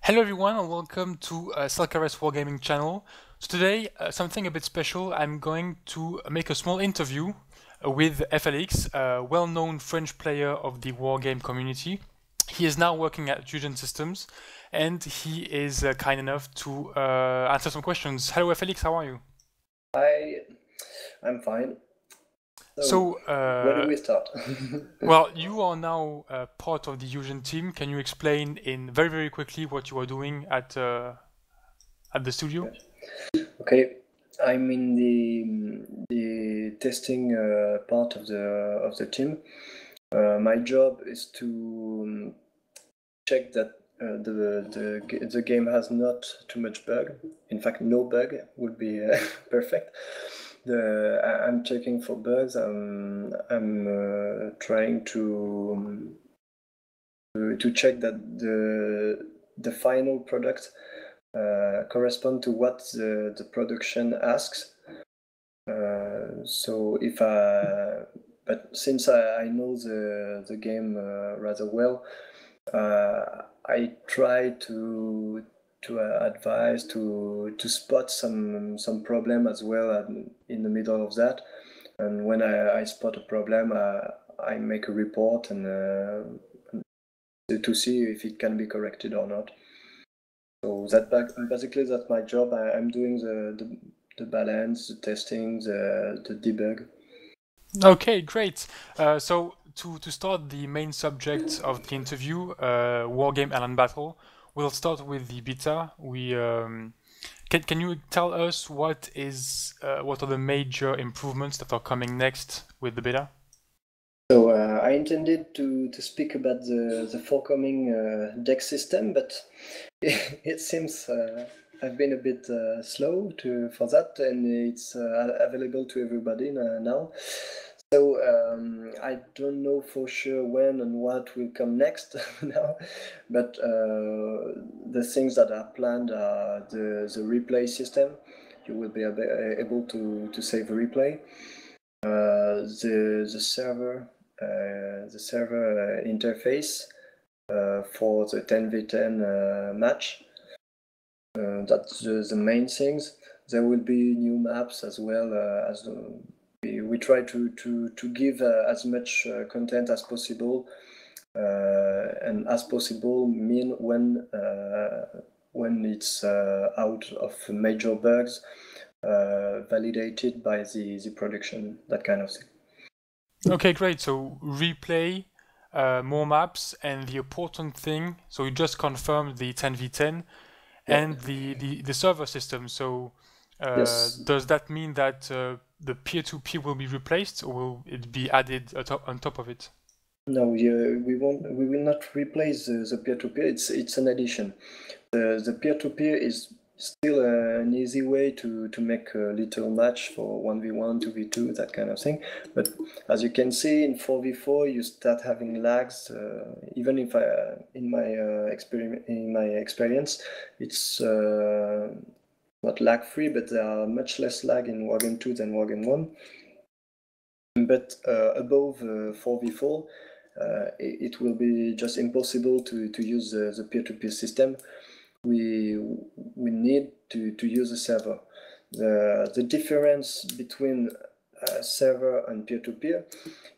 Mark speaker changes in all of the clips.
Speaker 1: Hello everyone and welcome to Selkares Wargaming channel. So today, something a bit special, I'm going to make a small interview with Felix, a well-known French player of the Wargame community. He is now working at Eugen Systems and he is kind enough to answer some questions. Hello Felix, how are you?
Speaker 2: Hi, I'm fine. So where do we start?
Speaker 1: Well, you are now part of the Eugen team. Can you explain in very quickly what you are doing at the studio?
Speaker 2: Okay, I'm in the testing part of the team. My job is to check that the game has not too much bug. In fact, no bug would be perfect. I'm checking for bugs. I'm trying to check that the final product correspond to what the production asks. So if but since I know the game rather well, I try to advise to spot some problem as well in the middle of that. And when I spot a problem, I make a report and to see if it can be corrected or not. So basically that's my job. I'm doing the balance, the testing, the debug.
Speaker 1: Okay, great. So to start the main subject of the interview, Wargame Allen Battle, we'll start with the beta. Can you tell us what are the major improvements that are coming next with the beta?
Speaker 2: So I intended to speak about the forthcoming deck system, but it seems I've been a bit slow for that, and it's available to everybody now. So I don't know for sure when and what will come next now, but the things that are planned are the replay system. You will be able to save a replay. The server interface for the 10v10 match. That's the main things. There will be new maps as well as we try to give as much content as possible, and as possible mean when it's out of major bugs, validated by the production, that kind of thing.
Speaker 1: Okay, great. So replay, more maps, and the important thing. So you just confirmed the 10v10 and the server system. So
Speaker 2: Yes.
Speaker 1: does that mean that the peer-to-peer will be replaced, or will it be added on top of it?
Speaker 2: No, we will not replace the peer-to-peer. It's an addition. The peer-to-peer is still an easy way to make a little match for 1v1, 2v2, that kind of thing. But as you can see, in 4v4, you start having lags. Even if in my experience, it's not lag-free, but there are much less lag in Wargame 2 than Wargame 1. But above 4v4, it will be just impossible to use the peer-to-peer system. We need to use a server. The difference between server and peer-to-peer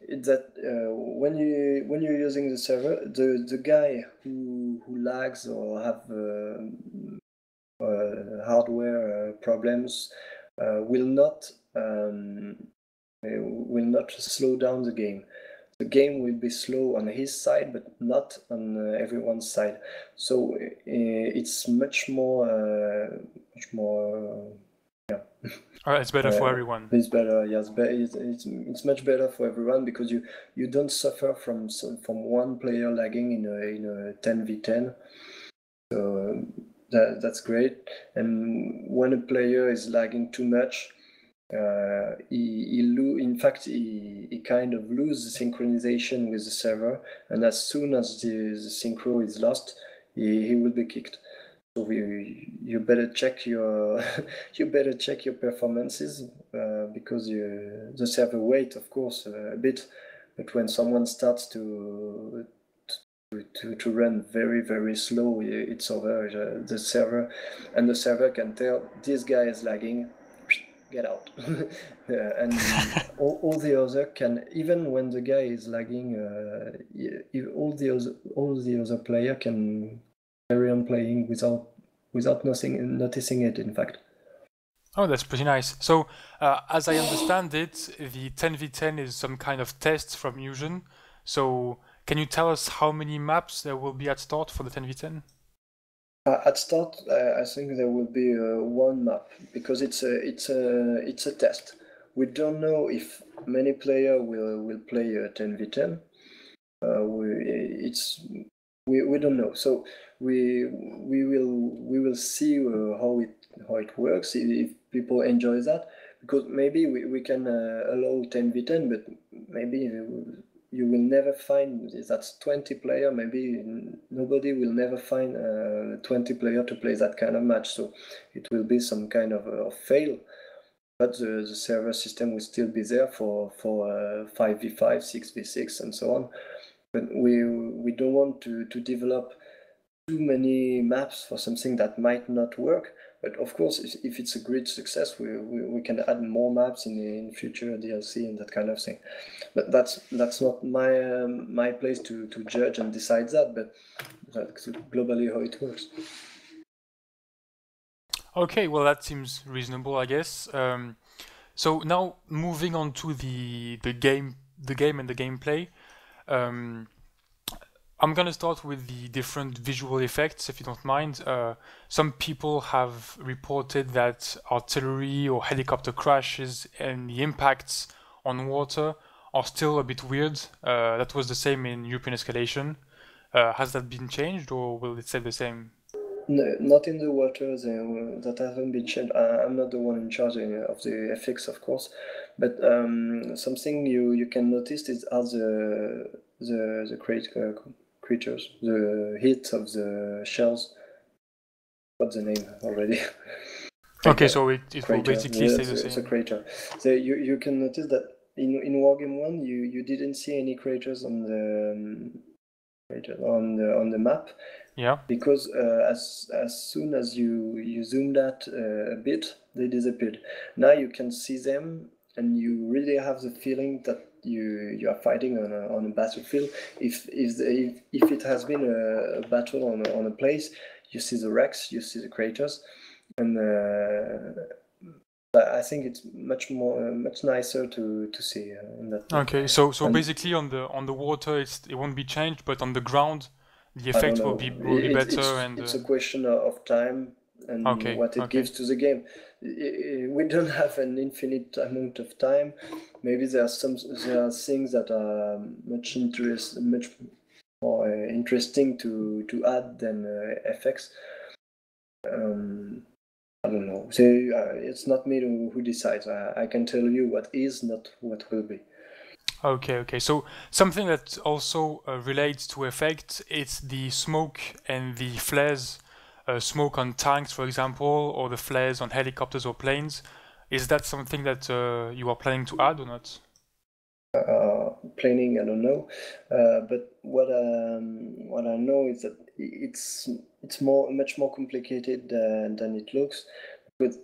Speaker 2: is that when you're using the server, the guy who lags or have hardware problems will not slow down the game. The game will be slow on his side, but not on everyone's side. So it's much more, yeah.
Speaker 1: It's better for everyone.
Speaker 2: It's better, yes. It's much better for everyone because you don't suffer from one player lagging in a 10v10. So that's great. And when a player is lagging too much, he kind of loses synchronization with the server, and as soon as the synchro is lost, he will be kicked. So you better check your performances because the server wait, of course, a bit, but when someone starts to to run very, very slow, it's over. The server, and the server can tell this guy is lagging, get out. And all the other can, even when the guy is lagging, all the other player can carry on playing without noticing it, in fact.
Speaker 1: Oh, that's pretty nice. So, as I understand it, the 10v10 is some kind of test from Eugen. So, can you tell us how many maps there will be at start for the 10v10?
Speaker 2: At start, I think there will be one map, because it's a test. We don't know if many players will play 10v10. We don't know. So we will see how it works, if people enjoy that, because maybe we can allow 10v10, but maybe you will never find, that's 20 player, maybe nobody will never find 20 player to play that kind of match, so it will be some kind of fail. But the server system will still be there for 5v5, 6v6, and so on. But we don't want to develop too many maps for something that might not work. But of course, if it's a great success, we can add more maps in future DLC and that kind of thing. But that's not my place to judge and decide that. But that's globally how it works.
Speaker 1: Okay, well that seems reasonable, I guess. So now moving on to the game and the gameplay. I'm gonna start with the different visual effects, if you don't mind. Some people have reported that artillery or helicopter crashes and the impacts on water are still a bit weird. That was the same in European Escalation. Has that been changed, or will it stay the same?
Speaker 2: No, not in the waters that haven't been changed. I'm not the one in charge of the FX, of course, but something you can notice is how the creatures, the heat of the shells. What's the name already?
Speaker 1: Okay, so it will basically stay the same.
Speaker 2: The crater. So you can notice that in Wargame 1 you didn't see any craters on the map.
Speaker 1: Yeah.
Speaker 2: Because as soon as you zoom that a bit, they disappeared. Now you can see them, and you really have the feeling that you are fighting on a battlefield. If it has been a battle on a place, you see the wrecks, you see the craters, and I think it's much nicer to see in that.
Speaker 1: Okay, so basically on the water it won't be changed, but on the ground the effect will be better.
Speaker 2: It's a question of time and what it gives to the game. We don't have an infinite amount of time. Maybe there are things that are much more interesting to add than FX. I don't know. So it's not me who decides. I can tell you what is, not what will be.
Speaker 1: Okay. So something that also relates to effect, it's the smoke and the flares. Smoke on tanks, for example, or the flares on helicopters or planes. Is that something that you are planning to add or not?
Speaker 2: Planning, I don't know, but what I know is that it's much more complicated than it looks. But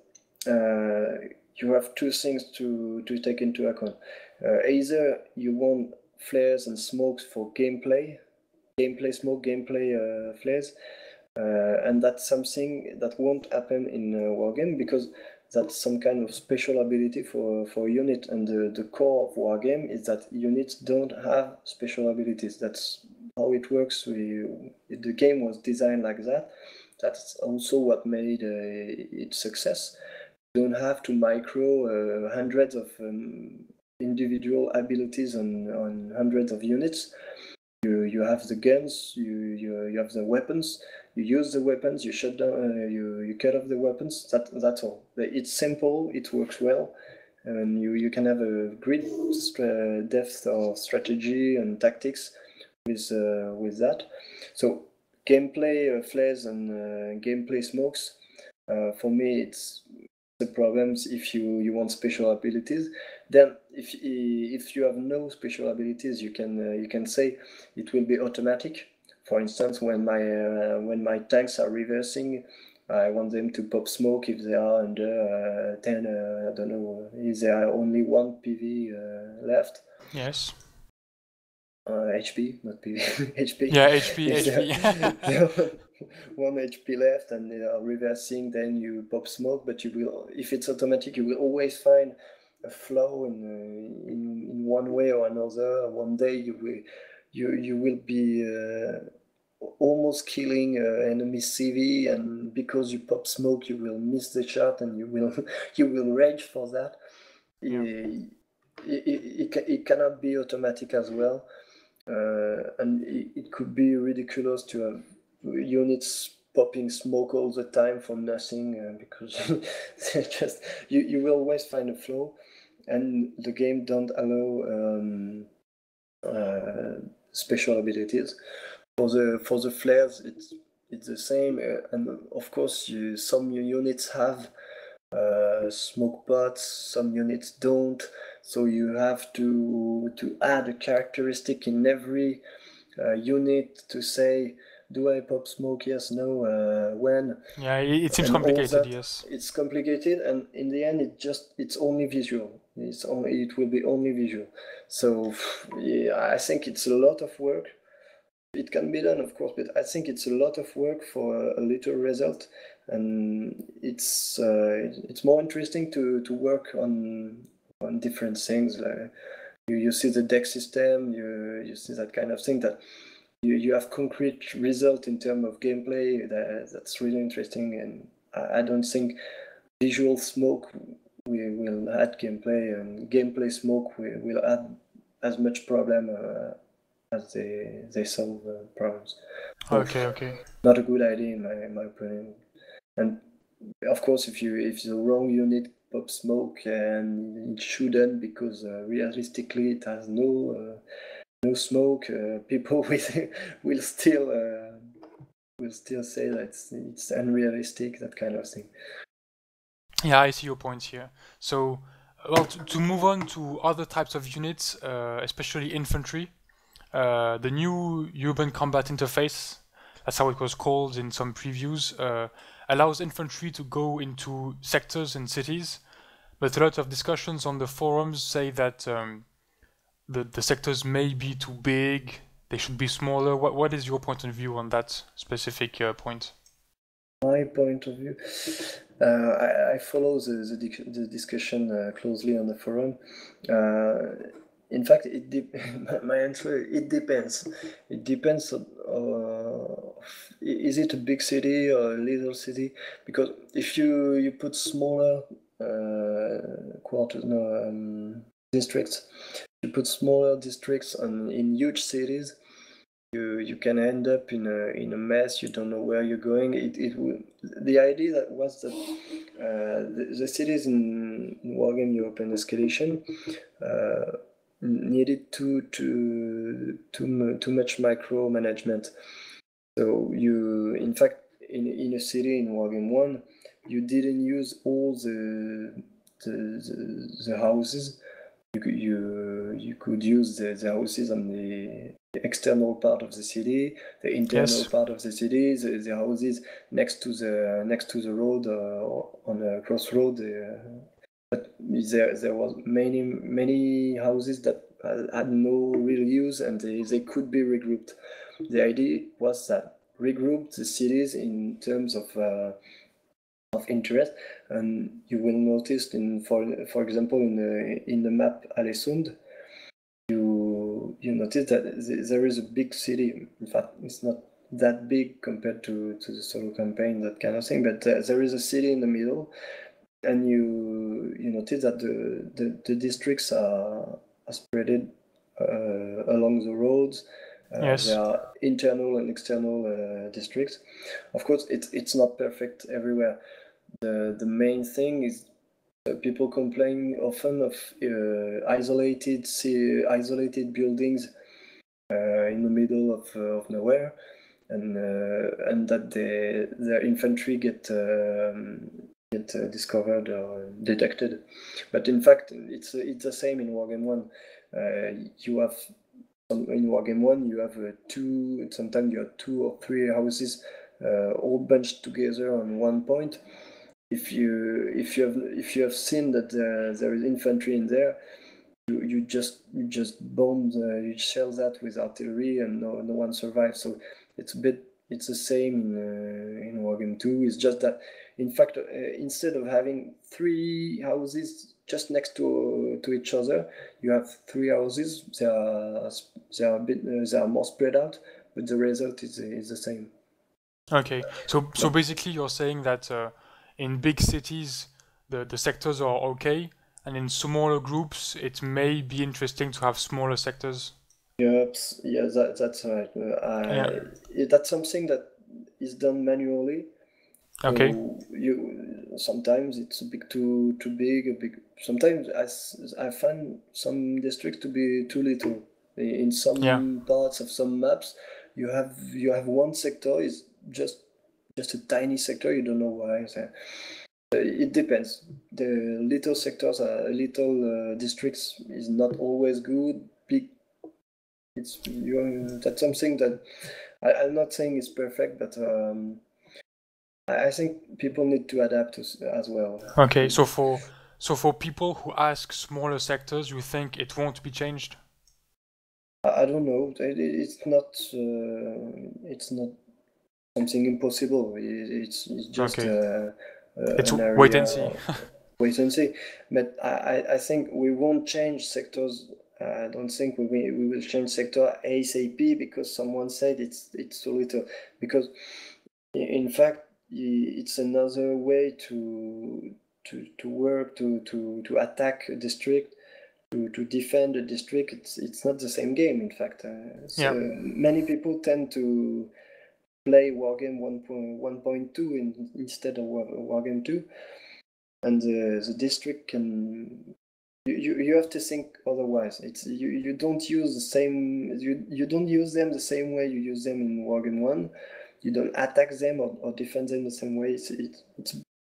Speaker 2: you have two things to take into account. Either you want flares and smokes for gameplay smoke, gameplay flares, and that's something that won't happen in Wargame, because that's some kind of special ability for a unit, and the core of Wargame is that units don't have special abilities. That's how it works. The game was designed like that. That's also what made its success. You don't have to micro hundreds of individual abilities on hundreds of units. You have the guns, you have the weapons, you use the weapons, you shut down, you cut off the weapons. That's all. It's simple, it works well, and you can have a great depth of strategy and tactics with that. So gameplay flares and gameplay smokes, for me it's the problems. If you want special abilities, then if you have no special abilities, you can say it will be automatic. For instance, when my tanks are reversing, I want them to pop smoke if they are under 10. I don't know if there are only one PV left.
Speaker 1: Yes.
Speaker 2: HP, not PV. HP.
Speaker 1: Yeah, HP,
Speaker 2: If
Speaker 1: HP.
Speaker 2: there are one HP left and they are reversing, then you pop smoke. But you will, if it's automatic, you will always find a flaw in one way or another. One day you will be almost killing enemy CV, and because you pop smoke, you will miss the shot, and you will rage for that.
Speaker 1: Yeah.
Speaker 2: It cannot be automatic as well, and it could be ridiculous to have units popping smoke all the time for nothing, because you will always find a flaw, and the game don't allow special abilities. For the flares, it's the same, and of course some units have smoke pots, some units don't. So you have to add a characteristic in every unit to say, do I pop smoke? Yes, no, when?
Speaker 1: Yeah, it seems
Speaker 2: And all
Speaker 1: complicated,
Speaker 2: that,
Speaker 1: yes.
Speaker 2: It's complicated, and in the end, it's only visual. It will be only visual. So yeah, I think it's a lot of work. It can be done, of course, but I think it's a lot of work for a little result, and it's more interesting to work on different things. Like you see the deck system, you see that kind of thing, that you have concrete result in terms of gameplay. That's really interesting, and I don't think visual smoke will add gameplay, and gameplay smoke will add as much problem as they solve problems. So
Speaker 1: Okay.
Speaker 2: not a good idea in my opinion. And of course, if the wrong unit pops smoke, and it shouldn't, because realistically it has no smoke, people will still say that it's unrealistic, that kind of thing.
Speaker 1: Yeah, I see your points here. So, well, to move on to other types of units, especially infantry, the new urban combat interface, that's how it was called in some previews, allows infantry to go into sectors and cities, but a lot of discussions on the forums say that the sectors may be too big, they should be smaller. What is your point of view on that specific point?
Speaker 2: My point of view, I follow the discussion closely on the forum. In fact, my answer, it depends. It depends on is it a big city or a little city? Because if you put smaller districts, you put smaller districts in huge cities, you can end up in a mess. You don't know where you're going. The idea that was that the cities in Wargame European Escalation needed too much micromanagement. So in fact, in a city in Wargame 1, you didn't use all the houses. You could use the houses on the external part of the city, the internal part of the city, the houses next to the road, on a crossroad. But there was many houses that had no real use, and they could be regrouped. The idea was that regroup the cities in terms of interest, and you will notice for example in the map Alessund, you notice that there is a big city. In fact, it's not that big compared to the solo campaign, that kind of thing, but there is a city in the middle, and you notice that the districts are spread along the roads.
Speaker 1: Yes.
Speaker 2: There are internal and external districts. Of course, it's not perfect everywhere. The main thing is people complain often of isolated buildings in the middle of nowhere, and that their infantry get discovered or detected. But in fact, it's the same in Wargame 1. You have in Wargame 1 you have two, sometimes you have 2 or 3 houses all bunched together on one point. If you have seen that there is infantry in there, you just bomb you shell that with artillery and no one survives. So it's the same in Wargame 2. It's just that in fact instead of having 3 houses just next to each other, you have 3 houses. They are more spread out, but the result is the same.
Speaker 1: Okay, so basically you're saying that in big cities the sectors are okay, and in smaller groups it may be interesting to have smaller sectors.
Speaker 2: Yep, yeah, that's right. That's something that is done manually.
Speaker 1: Okay.
Speaker 2: So sometimes it's a bit too big. Sometimes I find some districts to be too little. In some parts of some maps, you have one sector is just a tiny sector. You don't know why. So, it depends. The little sectors, little districts is not always good. Big. That's something that I'm not saying it's perfect, but I think people need to adapt as well.
Speaker 1: Okay, so for people who ask smaller sectors, you think it won't be changed?
Speaker 2: I don't know. It's not something impossible. It's just
Speaker 1: it's
Speaker 2: an area.
Speaker 1: wait and see.
Speaker 2: Wait and see. But I think we won't change sectors. I don't think we will change sector ASAP because someone said it's too little. Because in fact it's another way to work to attack a district, to defend a district. It's not the same game, in fact. Many people tend to play Wargame 1.2 instead of Wargame 2, and the district can. You have to think otherwise. It's you don't use the same. You don't use them the same way you use them in Wargame 1. You don't attack them or defend them the same way. It's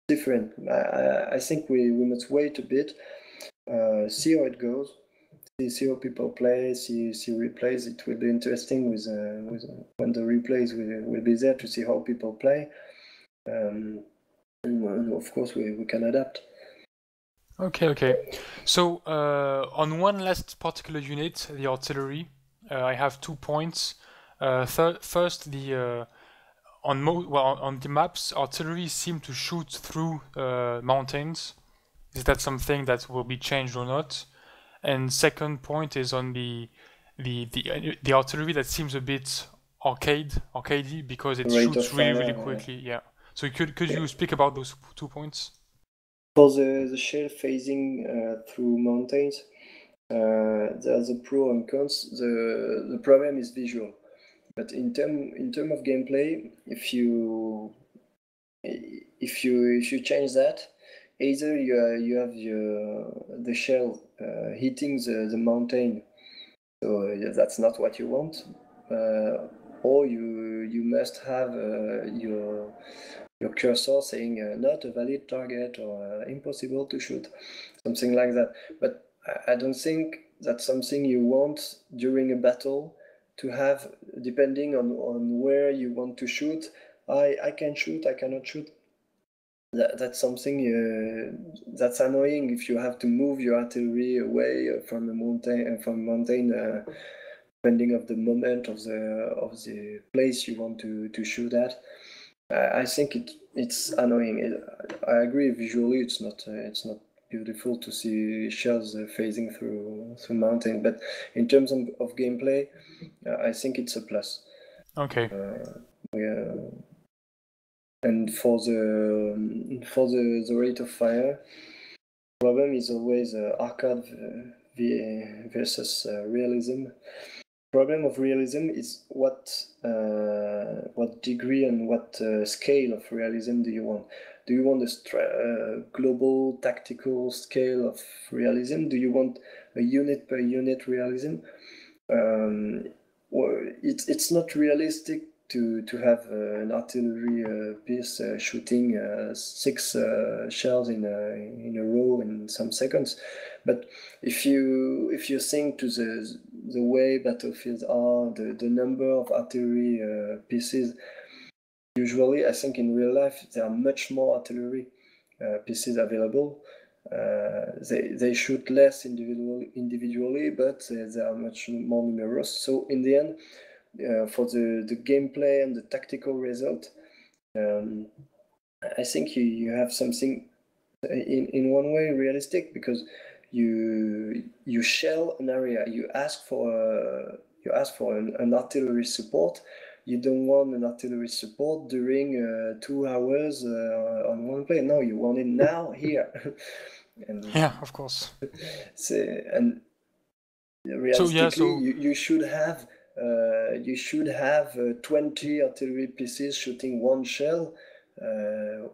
Speaker 2: different. I think we must wait a bit, see how it goes, see how people play, see replays. It will be interesting with when the replays will be there to see how people play. And of course we can adapt.
Speaker 1: Okay. So on one last particular unit, the artillery, I have 2 points. First, on the maps, artillery seem to shoot through mountains. Is that something that will be changed or not? And second point is on the artillery that seems a bit arcadey because it shoots really quickly. Yeah. So could you speak about those 2 points?
Speaker 2: For the shell phasing through mountains, there's a pro and cons. The problem is visual, but in term of gameplay, if you change that, either you have the shell hitting the mountain, so that's not what you want, or you must have your cursor saying not a valid target or impossible to shoot, something like that. But I don't think that's something you want during a battle to have, depending on where you want to shoot. I can shoot, I cannot shoot. That's something that's annoying if you have to move your artillery away from a mountain, depending of the moment of the place you want to shoot at. I think it's annoying. I agree. Visually, it's not beautiful to see shells phasing through mountain, but in terms of gameplay, I think it's a plus.
Speaker 1: Okay.
Speaker 2: And for the rate of fire, the problem is always arcade versus realism. Problem of realism is what degree and what scale of realism do you want? Do you want a global tactical scale of realism? Do you want a unit per unit realism? It's not realistic to have an artillery piece shooting 6 shells in a row in some seconds. But if you think to the way battlefields are, the number of artillery pieces. Usually, I think in real life there are much more artillery pieces available. They shoot less individually, but they are much more numerous. So in the end, for the gameplay and the tactical result, I think you have something in one way realistic, because you shell an area, you ask for an artillery support. You don't want an artillery support during 2 hours on one plane. No, you want it now, here.
Speaker 1: And yeah, of course.
Speaker 2: And realistically, you should have 20 artillery pieces shooting one shell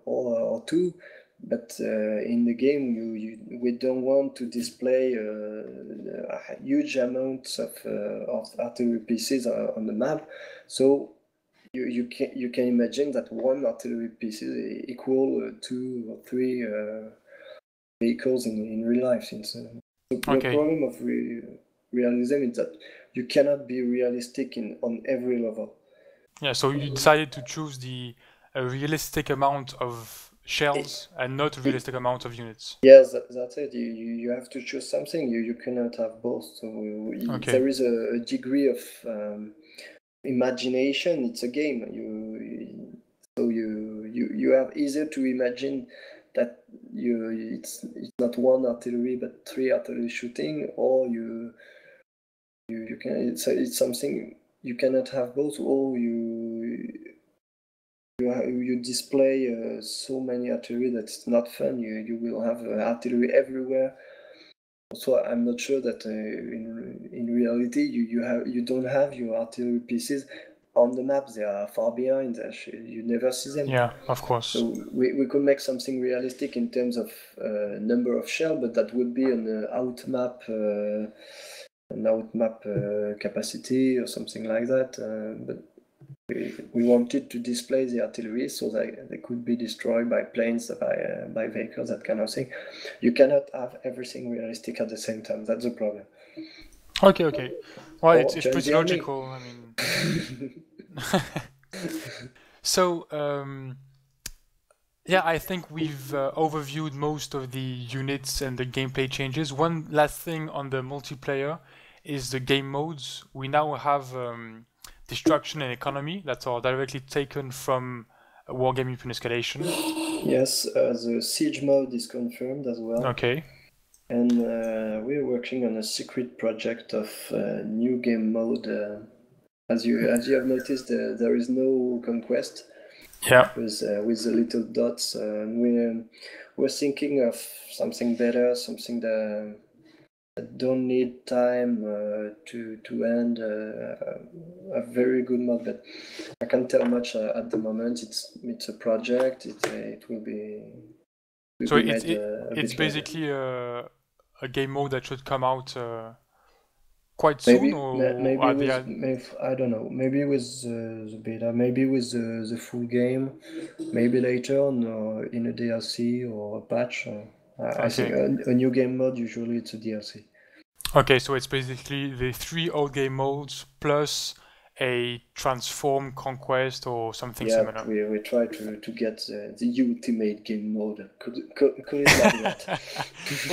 Speaker 2: or two. But in the game, we don't want to display huge amounts of artillery pieces on the map. So you can imagine that one artillery piece is equal 2 or 3 vehicles in real life. The problem of realism is that you cannot be realistic on every level.
Speaker 1: Yeah, so you decided to choose the realistic amount of shells and not a realistic amount of units.
Speaker 2: Yes, that's it. You have to choose something. You cannot have both. So there is a degree of imagination. It's a game. You have easier to imagine that it's not one artillery but 3 artillery shooting, or you can. It's something you cannot have both, or you display so many artillery that it's not fun. You will have artillery everywhere. So I'm not sure that in reality you don't have your artillery pieces on the map. They are far behind. You never see them.
Speaker 1: Yeah, of course.
Speaker 2: So we could make something realistic in terms of number of shell, but that would be an outmap capacity or something like that. But we wanted to display the artillery so that they could be destroyed by planes, by vehicles, that kind of thing. You cannot have everything realistic at the same time. That's the problem.
Speaker 1: Okay. Well, it's pretty logical. I mean, so yeah, I think we've overviewed most of the units and the gameplay changes. One last thing on the multiplayer is the game modes. We now have destruction and economy that are directly taken from Wargame Open Escalation.
Speaker 2: Yes, the siege mode is confirmed as well.
Speaker 1: Okay.
Speaker 2: And we're working on a secret project of new game mode. As you have noticed, there is no conquest.
Speaker 1: Yeah.
Speaker 2: With the little dots, and we're thinking of something better, something that don't need time to end. A very good mod, but I can't tell much at the moment. It's a project. It will be.
Speaker 1: So it's basically a game mode that should come out quite soon,
Speaker 2: maybe I don't know. Maybe with the beta, maybe with the full game, maybe later on, or in a DLC or a patch. I think a new game mode, usually it's a DLC.
Speaker 1: Okay, so it's basically the 3 old game modes plus a transform conquest or something similar.
Speaker 2: We try to get the ultimate game mode. Could it like that?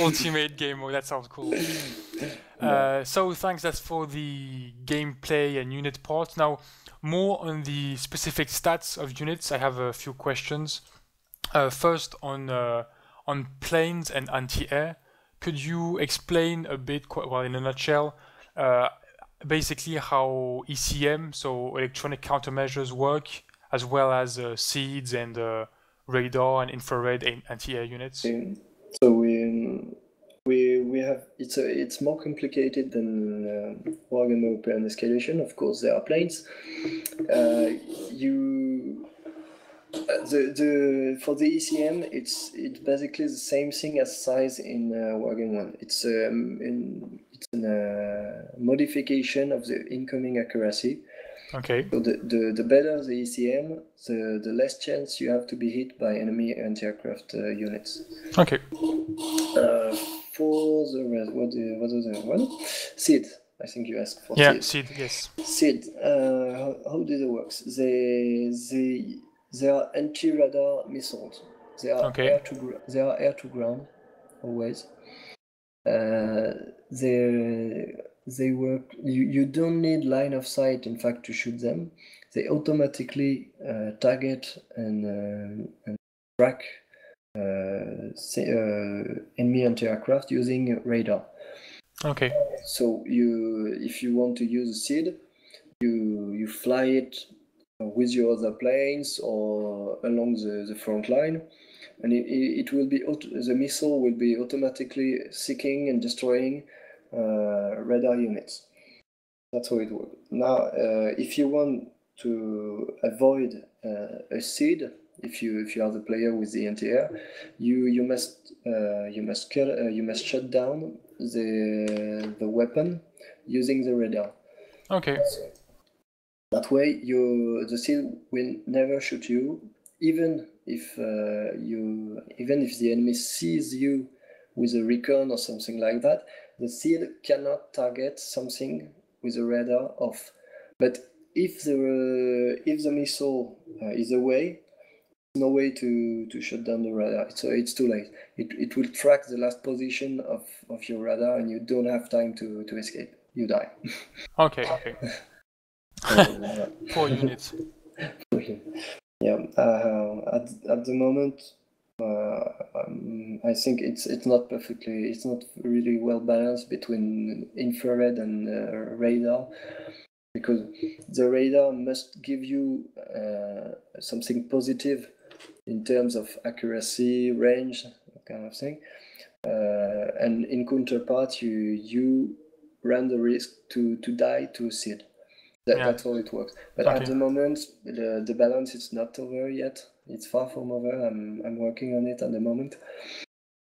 Speaker 1: Ultimate game mode, that sounds cool. So thanks, that's for the gameplay and unit part. Now, more on the specific stats of units, I have a few questions. First, on planes and anti-air, could you explain a bit, in a nutshell, basically how ECM, so electronic countermeasures, work, as well as SEEDs and radar and infrared anti-air units?
Speaker 2: So we have it's more complicated than Wargame Open Escalation. Of course, there are planes. For the ECM, it's basically the same thing as size in Wargame 1. It's a modification of the incoming accuracy.
Speaker 1: Okay.
Speaker 2: So the better the ECM, the less chance you have to be hit by enemy anti-aircraft units.
Speaker 1: Okay.
Speaker 2: For the rest, what was the one? SEED. I think you asked for
Speaker 1: Yeah,
Speaker 2: SID.
Speaker 1: SID, yes.
Speaker 2: SID, how does it work? They are anti-radar missiles. They are
Speaker 1: Okay.
Speaker 2: air to ground, always. They work. You don't need line of sight, in fact, to shoot them. They automatically target and track enemy anti-aircraft using radar.
Speaker 1: Okay.
Speaker 2: So if you want to use a SID, you fly it with your other planes or along the front line, and it will be the missile will be automatically seeking and destroying radar units. That's how it works. Now, if you want to avoid a SID, if you are the player with the anti-air, you must shut down the weapon using the radar.
Speaker 1: Okay.
Speaker 2: That way, the SID will never shoot you, even if the enemy sees you with a recon or something like that. The SID cannot target something with a radar off. But if the missile is away, no way to shut down the radar. So it's too late. It will track the last position of your radar, and you don't have time to escape. You die.
Speaker 1: Okay. Poor units.
Speaker 2: Yeah. At the moment, I think it's not really well balanced between infrared and radar, because the radar must give you something positive in terms of accuracy, range, that kind of thing, and in counterpart, you run the risk to die to a SID. That's how it works. But at the moment, the balance is not over yet. It's far from over. I'm working on it at the moment,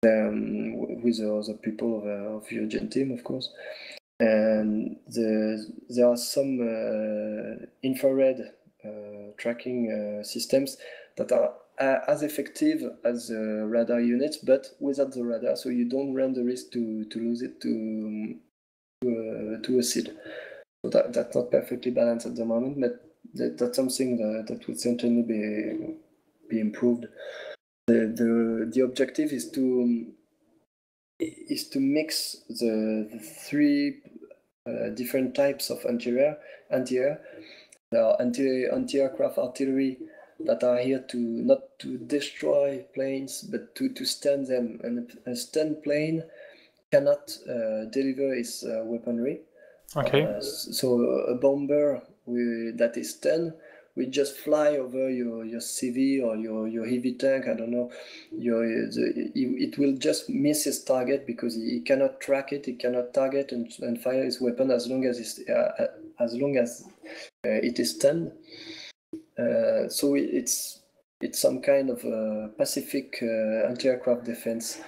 Speaker 2: with the other people of Eugen team, of course. And there are some infrared tracking systems that are as effective as radar units, but without the radar, so you don't run the risk to lose it to a SID. So that's not perfectly balanced at the moment, but that's something that would certainly be improved. The objective is to mix the three different types of anti-air. There are anti-aircraft artillery that are here not to destroy planes, but to stand them. And a stand plane cannot deliver its weaponry.
Speaker 1: Okay.
Speaker 2: So a bomber that is 10 will just fly over your CV or your heavy tank. I don't know. It will just miss its target because he cannot track it. He cannot target and fire his weapon as long as it is 10. So it's some kind of Pacific anti-aircraft defense.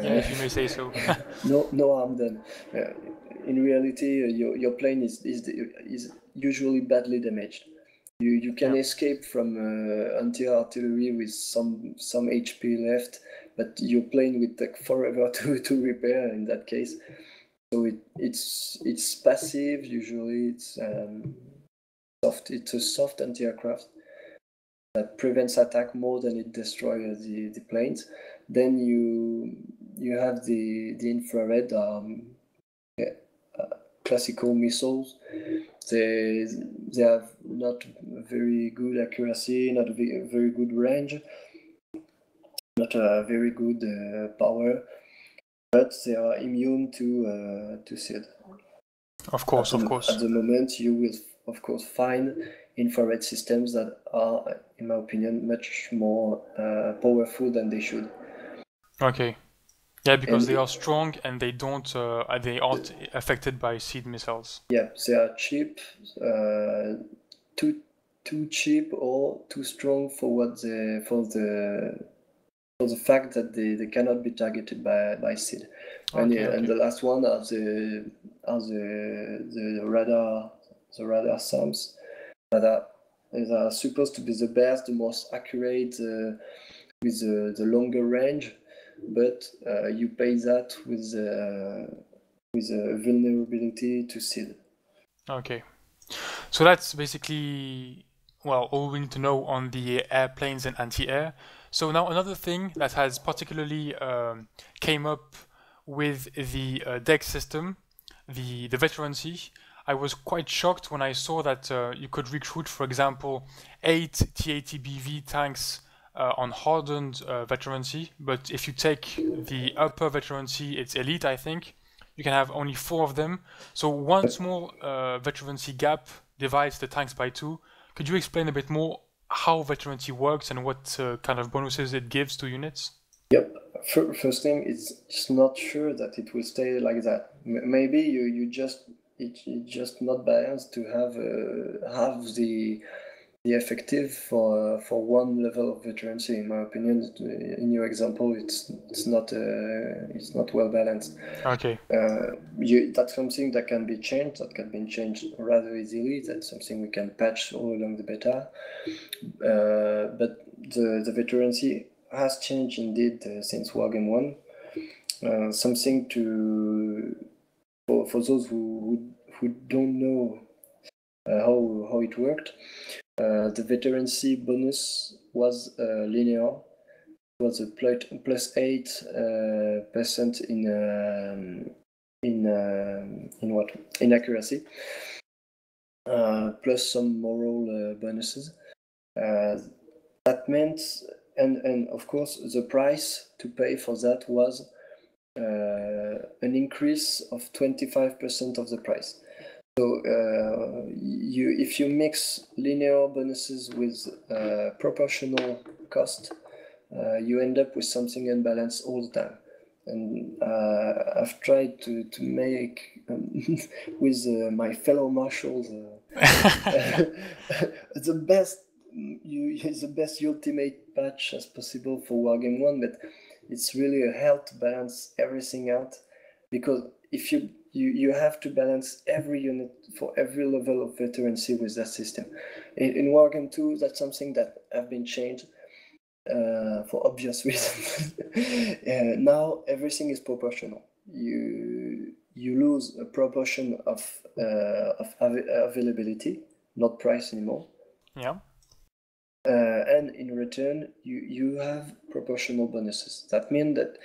Speaker 1: Yeah, if you may say so.
Speaker 2: No harm done. In reality, your plane is usually badly damaged. You can escape from anti-artillery with some HP left, but your plane will take forever to repair in that case. So it's passive. Usually it's soft. It's a soft anti-aircraft that prevents attack more than it destroys the planes. Then you have the infrared classical missiles. They have not very good accuracy, not a very good range, not a very good power, but they are immune to SID.
Speaker 1: Of course.
Speaker 2: At the moment, you will of course find infrared systems that are, in my opinion, much more powerful than they should. Okay.
Speaker 1: Yeah, because they are strong and they aren't affected by SID missiles.
Speaker 2: Yeah, they are cheap, too cheap or too strong for the fact that they cannot be targeted by SID. And the last one are the radar SAMs that are supposed to be the best, the most accurate, with the longer range, but you pay that with with a vulnerability to seed.
Speaker 1: Okay, so that's basically, well, all we need to know on the airplanes and anti-air. So now another thing that has particularly came up with the deck system, the Veterancy. I was quite shocked when I saw that you could recruit, for example, 8 TATBV tanks on hardened Veterancy, but if you take the upper Veterancy, it's elite, I think. You can have only 4 of them. So one small Veterancy gap divides the tanks by 2. Could you explain a bit more how Veterancy works and what kind of bonuses it gives to units?
Speaker 2: Yep. First thing, it's not sure that it will stay like that. Maybe it's just not balanced to have the effective for one level of veterancy. In my opinion, in your example, it's not well balanced.
Speaker 1: Okay.
Speaker 2: That's something that can be changed. That can be changed rather easily. That's something we can patch all along the beta. But the veterancy has changed indeed since Wargame 1. Something for those who don't know how it worked. The veterancy bonus was linear. It was a +8% in accuracy, plus some moral bonuses. That meant, and of course, the price to pay for that was an increase of 25% of the price. So if you mix linear bonuses with proportional cost, you end up with something unbalanced all the time. And I've tried to make with my fellow marshals the best ultimate patch as possible for Wargame 1, but it's really a hell to balance everything out, because if you have to balance every unit for every level of veterancy with that system. In Wargame 2, that's something that have been changed for obvious reasons. Now everything is proportional. You lose a proportion of availability, not price anymore.
Speaker 1: Yeah.
Speaker 2: And in return, you have proportional bonuses. That means that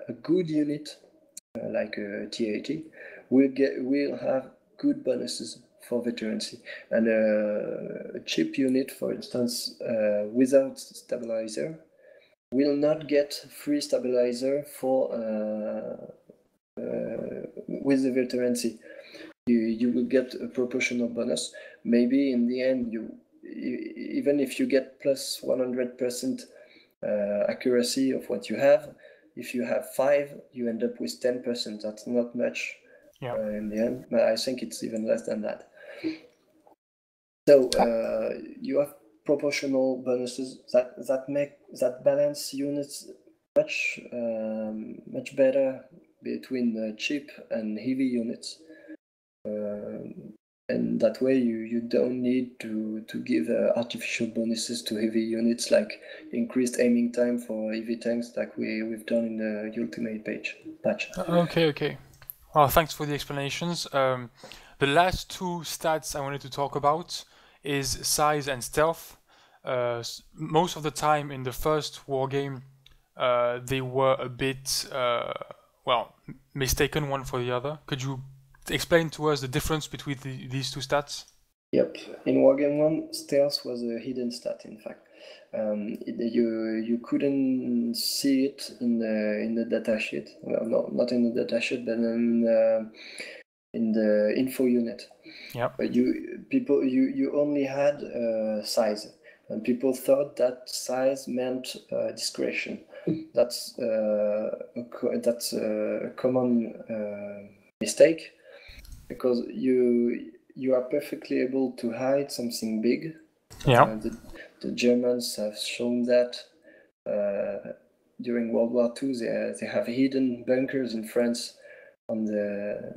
Speaker 2: a good unit like a T80 will have good bonuses for veterancy, and a cheap unit, for instance, without stabilizer, will not get free stabilizer for with the veterancy. You will get a proportional bonus. Maybe in the end, even if you get plus 100% accuracy of what you have, if you have 5, you end up with 10%. That's not much in the end. But I think it's even less than that. So you have proportional bonuses that balance units much better between cheap and heavy units. And that way you don't need to give artificial bonuses to heavy units, like increased aiming time for heavy tanks, like we've done in the ultimate patch.
Speaker 1: Okay. Well, thanks for the explanations. The last 2 stats I wanted to talk about is size and stealth. Most of the time in the first Wargame, they were a bit, mistaken one for the other. Could you explain to us the difference between these 2 stats?
Speaker 2: Yep. In Wargame 1, stealth was a hidden stat, in fact. You couldn't see it in the datasheet. Well, no, not in the datasheet, but in the info unit.
Speaker 1: Yeah.
Speaker 2: But you only had size, and people thought that size meant discretion. That's a common mistake, because you are perfectly able to hide something big.
Speaker 1: Yeah.
Speaker 2: The Germans have shown that during World War II. They have hidden bunkers in France on the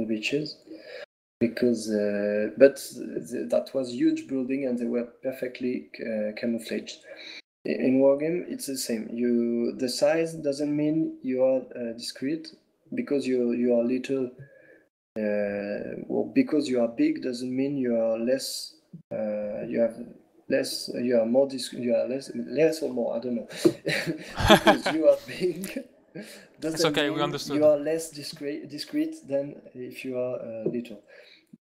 Speaker 2: beaches, because that was huge building and they were perfectly camouflaged. In Wargame, it's the same. The size doesn't mean you are discreet, because you are little, because you are big doesn't mean you are less. You have less. You are more. You are less or more. I don't know. Because you are big doesn't
Speaker 1: okay, we
Speaker 2: mean
Speaker 1: understood.
Speaker 2: you are less discreet than if you are little.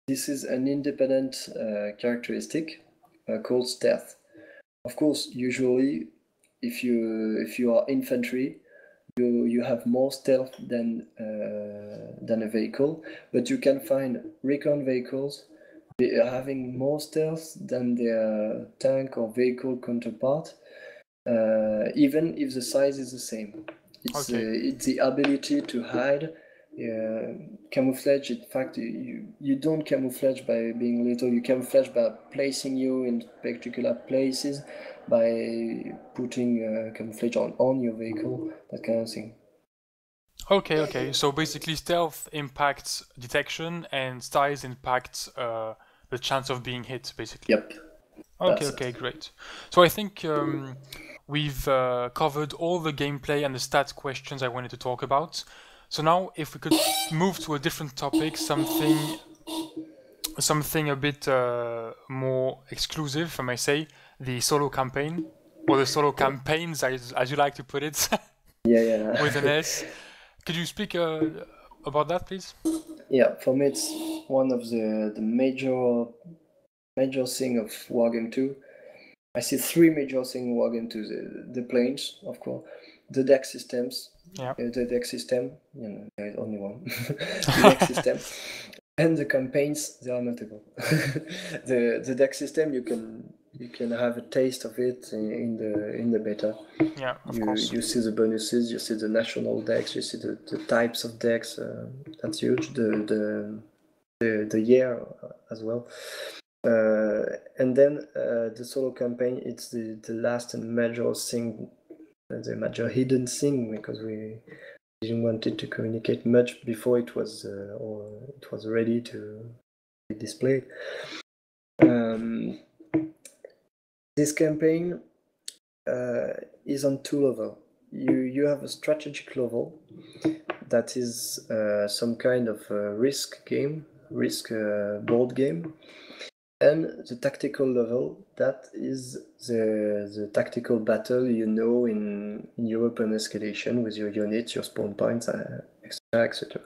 Speaker 2: This is an independent characteristic called stealth. Of course, usually, if you are infantry, you have more stealth than a vehicle, but you can find recon vehicles having more stealth than their tank or vehicle counterpart, even if the size is the same. It's the ability to hide, camouflage. In fact, you don't camouflage by being little. You camouflage by placing you in particular places, by putting camouflage on your vehicle, that kind of thing.
Speaker 1: Okay. So basically, stealth impacts detection, and size impacts the chance of being hit, basically.
Speaker 2: Yep.
Speaker 1: Okay, great. So I think we've covered all the gameplay and the stats questions I wanted to talk about. So now, if we could move to a different topic, something a bit more exclusive, if I may say, the solo campaign, or the solo campaigns, as you like to put it.
Speaker 2: Yeah.
Speaker 1: With an S. Could you speak about that, please?
Speaker 2: Yeah, for me it's one of the major thing of Wargame 2. I see three major things in Wargame 2: the planes, of course, the deck systems, the deck system, there is only one, the deck system, and the campaigns. There are multiple. The deck system, you can have a taste of it in the beta.
Speaker 1: Yeah, of course.
Speaker 2: You see the bonuses, you see the national decks, you see the types of decks. That's huge. The year as well. And then the solo campaign, it's the last and major thing, the major hidden thing, because we didn't want it to communicate much before it was ready to be displayed. This campaign is on two levels. You have a strategic level that is some kind of risk board game, and the tactical level, that is the tactical battle, in European escalation with your units, your spawn points, etc.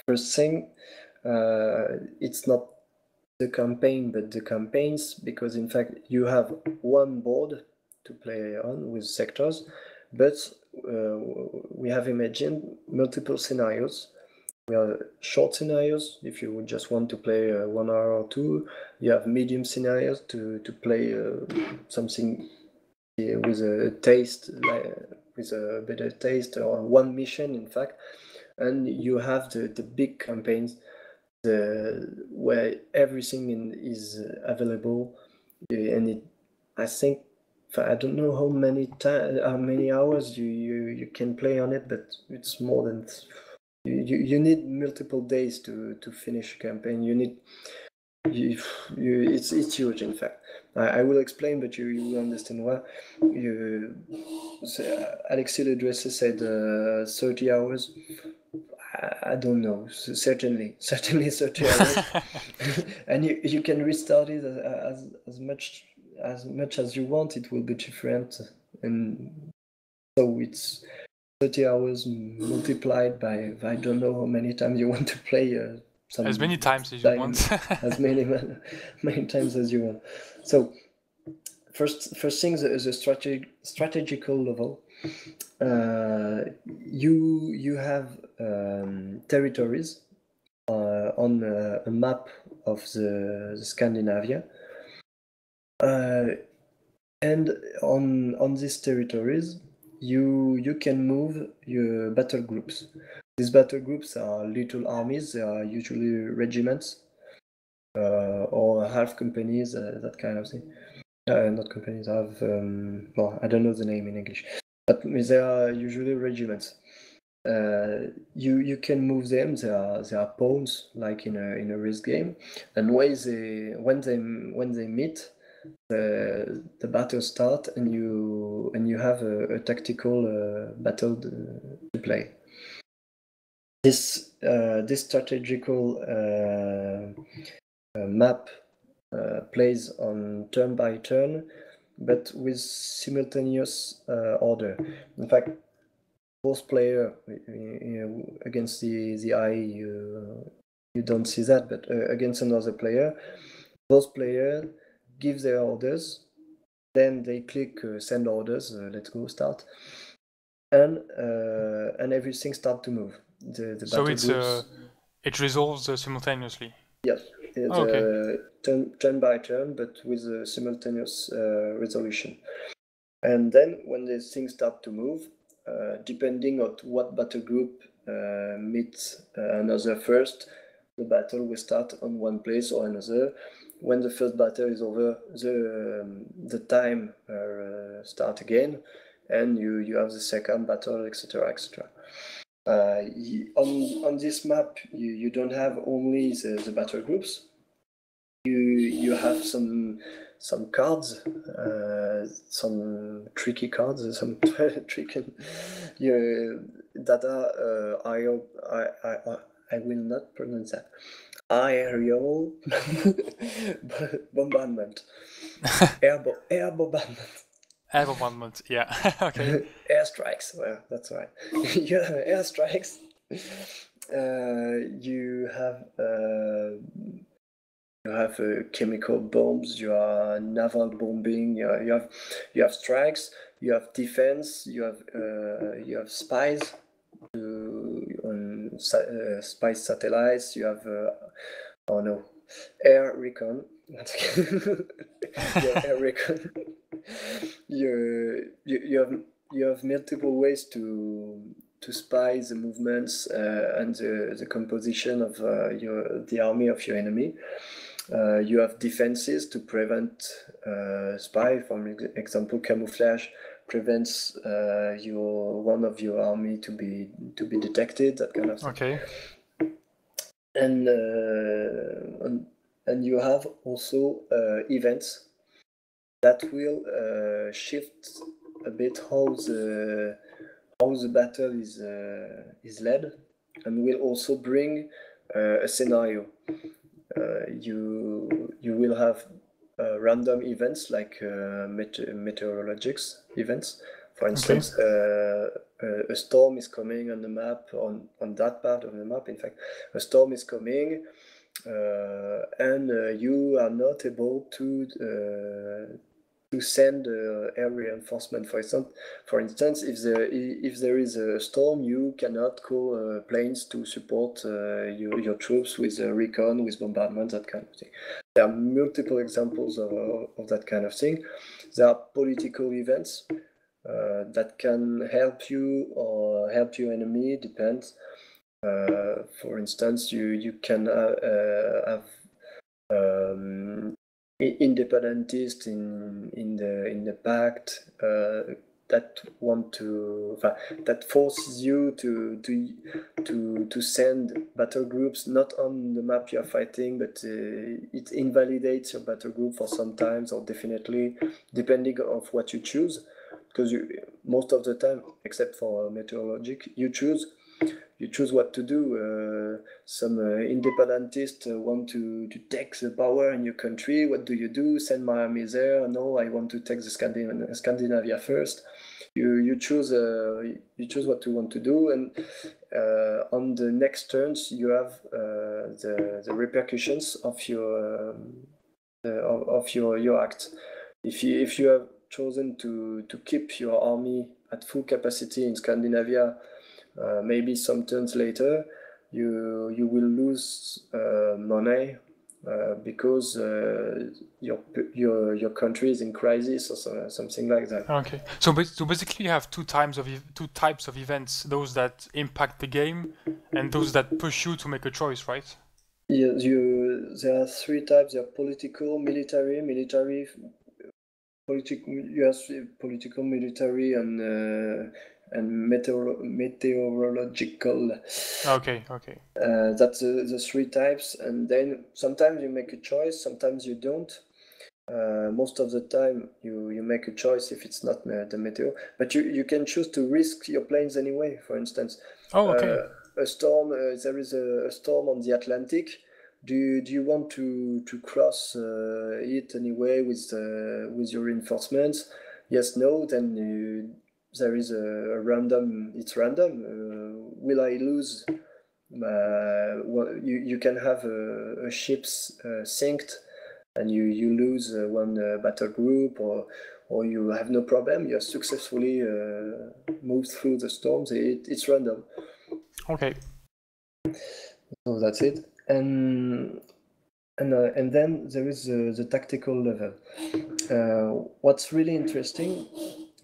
Speaker 2: First thing, it's not the campaign, but the campaigns, because in fact you have one board to play on with sectors, but we have imagined multiple scenarios. We have short scenarios if you would just want to play 1 hour or two. You have medium scenarios to play something with a taste, with a better taste, or one mission in fact. And you have the big campaigns, where everything is available, and I think, I don't know how many hours you can play on it, but it's more than. You need multiple days to finish a campaign. It's huge, in fact. I will explain, but you will understand why. Alexis Le Dresser said 30 hours. I don't know. Certainly 30 hours. And you can restart it as much as you want. It will be different, and so it's 30 hours multiplied by, I don't know how many times you want to play.
Speaker 1: As many times as you want.
Speaker 2: As many times as you want. So first thing is a strategical level. You have territories on a map of the Scandinavia, and on these territories, you can move your battle groups. These battle groups are little armies. They are usually regiments or half companies, that kind of thing. Not companies. I don't know the name in English, but they are usually regiments. You can move them. They are pawns, like in a risk game, and when they meet, the battle start, and you have a tactical battle to play. This strategical map plays on turn by turn, but with simultaneous order. In fact, both player against the eye, you don't see that, but against another player, both players give their orders, then they click send orders, let's go, start, and everything start to move. The
Speaker 1: So
Speaker 2: battle
Speaker 1: it's
Speaker 2: groups.
Speaker 1: it resolves simultaneously.
Speaker 2: Yes,
Speaker 1: Oh, okay.
Speaker 2: turn by turn, but with a simultaneous resolution. And then when the things start to move, depending on what battle group meets another first, the battle will start on one place or another. When the first battle is over, the time start again, and you have the second battle, etc., etc. On this map, you don't have only the battle groups. You have some cards, some tricky cards, some tricky that are I will not pronounce that. Aerial bombardment, air bombardment.
Speaker 1: Air bombardment, yeah. Okay.
Speaker 2: Airstrikes. Well, that's right. You have airstrikes. You have chemical bombs. You have naval bombing. You have strikes. You have defense. You have spies. Spy satellites. You have air recon. You have air recon. You have multiple ways to spy the movements and the composition of the army of your enemy. You have defenses to prevent spy. For example, camouflage prevents one of your army to be detected. That kind of thing.
Speaker 1: Okay.
Speaker 2: And you have also events that will shift a bit how the battle is led, and will also bring a scenario. You will have random events like meteorologics events. For instance, a storm is coming on the map, on that part of the map. In fact, a storm is coming, and you are not able to send air reinforcement. For instance, if there is a storm, you cannot call planes to support your troops with recon, with bombardment, that kind of thing. There are multiple examples of that kind of thing. There are political events that can help you or help your enemy, depends. For instance, you can have independentists in the pact that want to that forces you to send battle groups not on the map you are fighting, but it invalidates your battle group for some times or definitely, depending on what you choose, because most of the time, except for meteorologic, you choose what to do. Some independentists want to take the power in your country. What do? Send my army there? No, I want to take the Scandinavia first. You choose what you want to do, and on the next turns you have the repercussions of your act. If you have chosen to keep your army at full capacity in Scandinavia, maybe some turns later, you will lose money because your country is in crisis or something like that.
Speaker 1: Okay. So basically, you have two types of events: those that impact the game, and those that push you to make a choice, right?
Speaker 2: Yeah, there are three types. There are political, military. You have political, military, and meteorological.
Speaker 1: Okay.
Speaker 2: That's the three types, and then sometimes you make a choice, sometimes you don't. Most of the time you make a choice if it's not the meteor, but you can choose to risk your planes anyway. For instance,
Speaker 1: Oh, okay.
Speaker 2: a storm. There is a storm on the Atlantic. Do you want to cross it anyway with your reinforcements? Yes, no. Then there is a random. It's random. Will I lose? Well, you can have a ship's synced, and you lose one battle group, or you have no problem. You have successfully moved through the storms. It's random.
Speaker 1: Okay.
Speaker 2: So that's it. And then there is the tactical level. What's really interesting,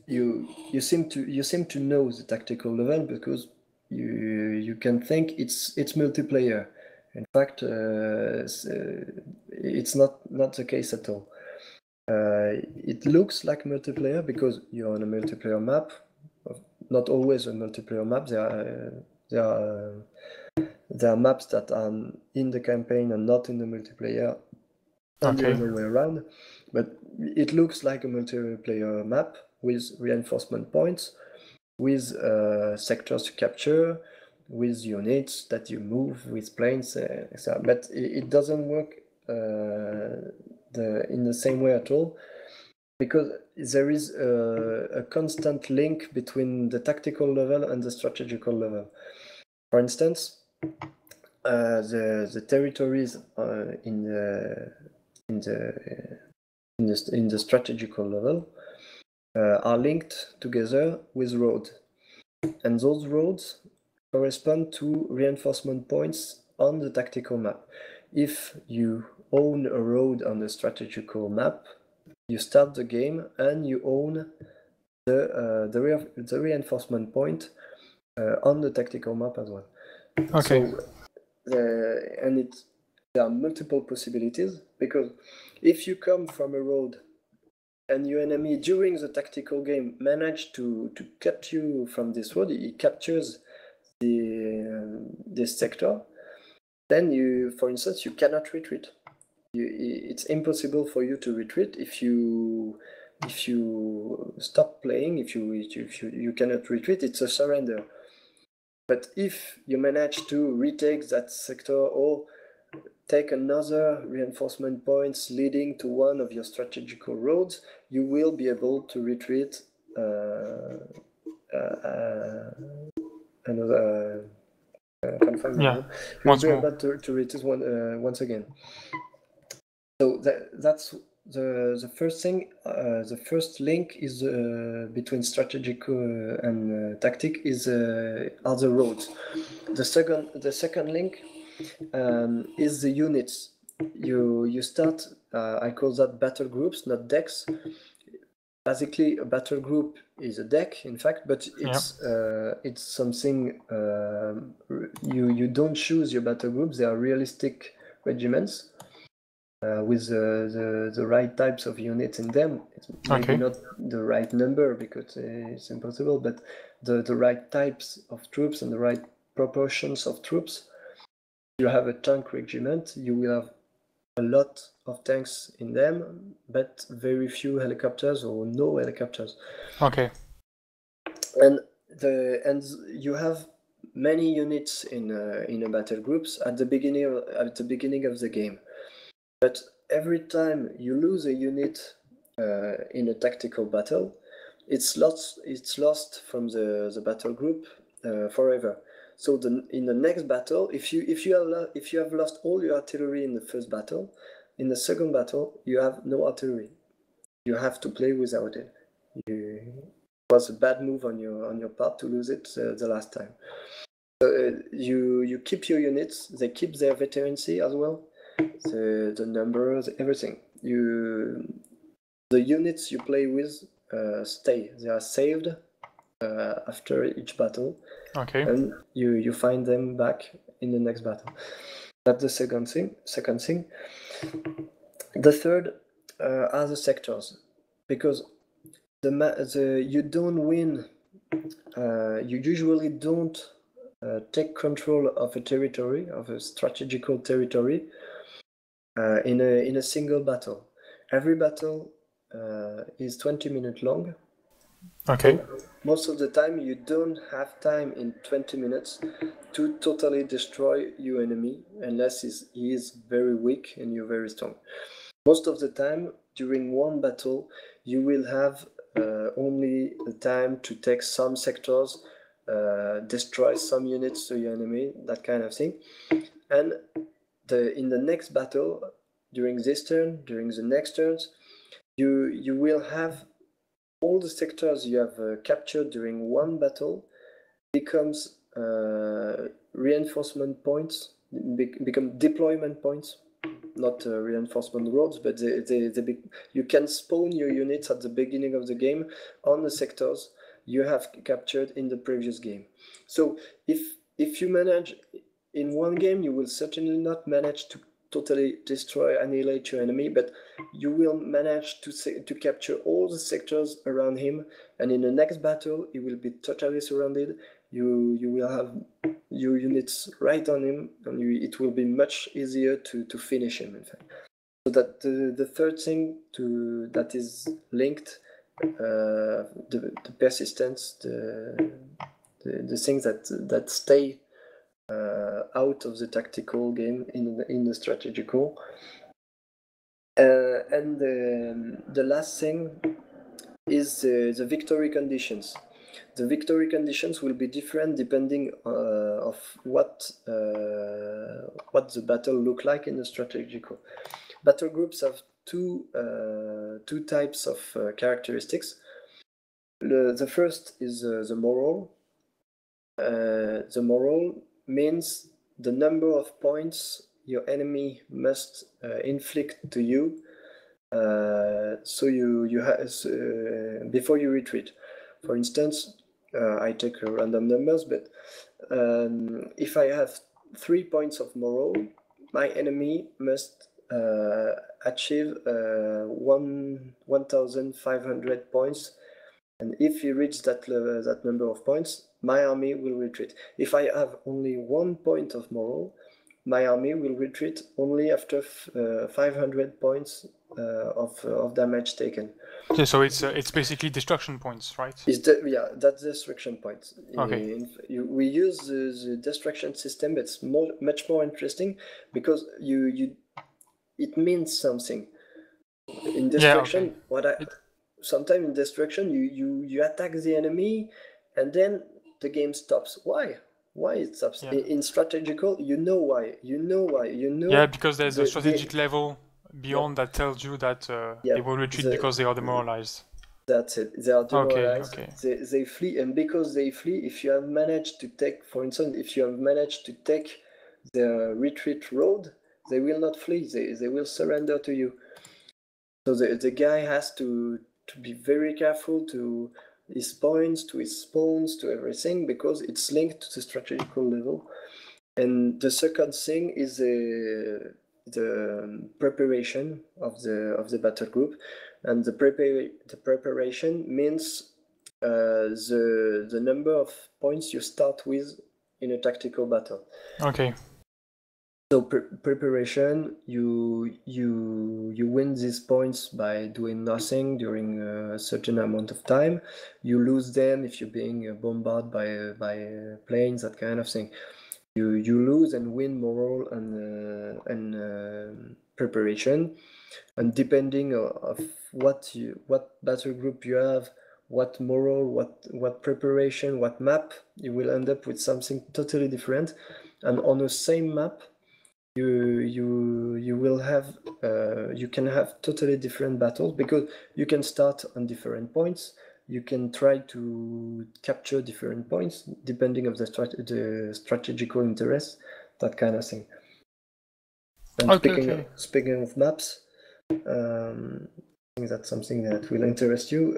Speaker 2: you seem to know the tactical level because you can think it's multiplayer. In fact, it's not the case at all. It looks like multiplayer because you're on a multiplayer map. Not always a multiplayer map. There are maps that are in the campaign and not in the multiplayer, and the other way around. But it looks like a multiplayer map with reinforcement points, with sectors to capture, with units that you move, with planes, etc. But it doesn't work in the same way at all, because there is a constant link between the tactical level and the strategical level. For instance, the territories in the strategical level are linked together with roads, and those roads correspond to reinforcement points on the tactical map. If you own a road on the strategical map, you start the game and you own the reinforcement point on the tactical map as well.
Speaker 1: Okay.
Speaker 2: So, there are multiple possibilities, because if you come from a road and your enemy during the tactical game managed to cut you from this road, he captures this sector, then for instance, you cannot retreat. It's impossible for you to retreat if you stop playing. If you cannot retreat, it's a surrender. But if you manage to retake that sector or take another reinforcement points leading to one of your strategical roads, you will be able to retreat another confinement. You will be able to retreat once again. So that's the first thing. The first link is between strategic and tactic are the roads. The second link is the units. You start. I call that battle groups, not decks. Basically, a battle group is a deck, in fact, but it's something you don't choose your battle groups. They are realistic regiments. With the right types of units in them. It's maybe not the right number because it's impossible, but the right types of troops and the right proportions of troops. You have a tank regiment, you will have a lot of tanks in them, but very few helicopters or no helicopters.
Speaker 1: Okay.
Speaker 2: And you have many units in a battle groups at the beginning of the game. But every time you lose a unit in a tactical battle, it's lost from the battle group forever. So in the next battle, if you have lost all your artillery in the first battle, in the second battle you have no artillery. You have to play without it. It was a bad move on your part to lose it the last time. You keep your units. They keep their veterancy as well. The numbers, everything. The units you play with stay. They are saved after each battle.
Speaker 1: Okay.
Speaker 2: And you find them back in the next battle. That's the second thing. The third are the sectors, because you don't win. You usually don't take control of a territory, of a strategical territory, in a single battle. Every battle is 20 minutes long,
Speaker 1: Okay.
Speaker 2: So most of the time, you don't have time in 20 minutes to totally destroy your enemy unless he is very weak and you're very strong. Most of the time, during one battle, you will have only the time to take some sectors, destroy some units to your enemy, that kind of thing. And in the next battle, during this turn, during the next turns, you will have all the sectors you have captured during one battle becomes reinforcement points, become deployment points, not reinforcement roads, but you can spawn your units at the beginning of the game on the sectors you have captured in the previous game. So if you manage in one game, you will certainly not manage to totally destroy, annihilate your enemy, but you will manage to capture all the sectors around him, and in the next battle, he will be totally surrounded. You will have your units right on him, and it will be much easier to finish him, in fact. So that the third thing that is linked, the persistence, the things that stay out of the tactical game in the strategical. And the last thing is the victory conditions. The victory conditions will be different depending of what the battle look like in the strategical. Battle groups have two types of characteristics. The first is the moral. The moral means the number of points your enemy must inflict to you, so you before you retreat. For instance, I take random numbers, but if I have 3 points of moral, my enemy must achieve 1,500 points, and if he reaches that number of points, my army will retreat. If I have only 1 point of moral, my army will retreat only after 500 points of damage taken.
Speaker 1: Yeah, so it's basically destruction points, right?
Speaker 2: That's destruction points.
Speaker 1: Okay.
Speaker 2: We use the destruction system. It's much more interesting because it means something. In destruction, sometimes in destruction you attack the enemy, and then the game stops. Why it stops?
Speaker 1: Yeah.
Speaker 2: In strategical, you know why.
Speaker 1: Yeah, because there's a strategic level beyond that tells you that they will retreat because they are demoralized.
Speaker 2: That's it. They are demoralized.
Speaker 1: Okay.
Speaker 2: They flee, and because they flee, if you have managed to take, for instance, if you have managed to take the retreat road, they will not flee. They will surrender to you. So the guy has to be very careful to his points, to his spawns, to everything, because it's linked to the strategical level. And the second thing is the preparation of the battle group, and the preparation means the number of points you start with in a tactical battle.
Speaker 1: Okay.
Speaker 2: So preparation, you win these points by doing nothing during a certain amount of time. You lose them if you're being bombarded by planes, that kind of thing. You lose and win moral and preparation, and depending of what battle group you have, what moral, what preparation, what map, you will end up with something totally different. And on the same map, you will have you can have totally different battles, because you can start on different points. You can try to capture different points depending of the strategical interest, that kind of thing. And speaking of maps, I think that's something that will interest you.